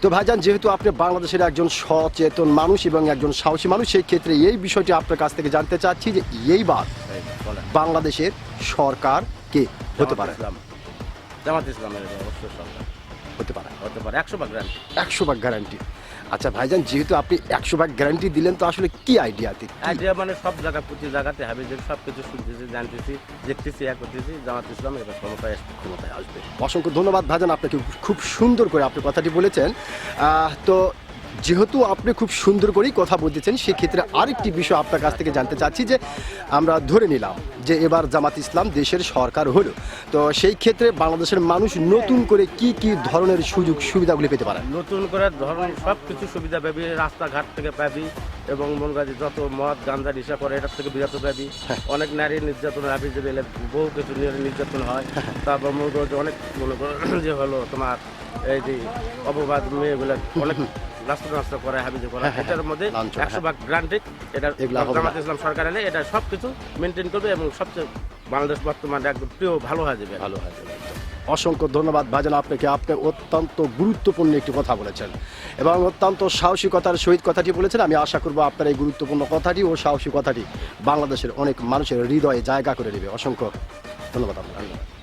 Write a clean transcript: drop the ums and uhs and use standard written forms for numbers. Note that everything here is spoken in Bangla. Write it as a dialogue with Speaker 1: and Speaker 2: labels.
Speaker 1: তো ভাইজান, যেহেতু আপনি বাংলাদেশের একজন সচেতন মানুষ এবং একজন সাহসী মানুষ, সেই ক্ষেত্রে এই বিষয়টি আপনার কাছ থেকে জানতে চাচ্ছি যে এইবার বাংলাদেশের সরকার কে হতে পারে?
Speaker 2: জামাত ইসলামের অবশ্যই সরকার
Speaker 1: হতে পারে,
Speaker 2: হতে পারে 100% গ্যারান্টি।
Speaker 1: 100% গ্যারান্টি। আচ্ছা ভাইজান, যেহেতু আপনি 100% গ্যারান্টি দিলেন, তো আসলে কি আইডিয়াতে?
Speaker 2: আইডিয়া মানে সব জায়গা প্রতি জায়গাতে হবে যে সব কিছু শুনতেছি, জানতেছি, দেখতেছি, করতেছি, জামাত ইসলাম এবার ক্ষমতায় আসবে।
Speaker 1: অসংখ্য ধন্যবাদ ভাইজান, আপনাকে খুব সুন্দর করে আপনি কথাটি বলেছেন। তো যেহেতু আপনি খুব সুন্দর করেই কথা বলতেছেন, সেক্ষেত্রে আরেকটি বিষয় আপনার কাছ থেকে জানতে চাচ্ছি যে আমরা ধরে নিলাম যে এবার জামাত ইসলাম দেশের সরকার হলো, তো সেই ক্ষেত্রে বাংলাদেশের মানুষ নতুন করে কি কি ধরনের সুযোগ সুবিধাগুলি পেতে পারে?
Speaker 2: নতুন করে ধরুন সব কিছু সুবিধা পাবি, রাস্তাঘাট থেকে পাবি এবং মনে করি যত মদ গাঁজা নেশা করে এটার থেকে বিরত পাবি। অনেক নারী নির্যাতন হাবি যে বহু কিছু নির্যাতন হয়। তারপর মনে করো যে অনেক মনে করো যে হলো তোমার এই যে অপবাদ মেয়েগুলো অনেক রাস্তা করে হাবিজে করা, এটার মধ্যে 100% গ্রান্টেড। এটা জামাত ইসলাম সরকার এলে এটা সব কিছু মেনটেন করবে এবং সবচেয়ে বাংলাদেশ বর্তমানে একদম প্রিয় ভালো হয়ে যাবে।
Speaker 1: অসংখ্য ধন্যবাদ ভাইজান আপনাকে, আপনি অত্যন্ত গুরুত্বপূর্ণ একটি কথা বলেছেন এবং অত্যন্ত সাহসিকতার সহিত কথাটি বলেছেন। আমি আশা করব আপনার এই গুরুত্বপূর্ণ কথাটি ও সাহসী কথাটি বাংলাদেশের অনেক মানুষের হৃদয়ে জায়গা করে নেবে। অসংখ্য ধন্যবাদ আপনার।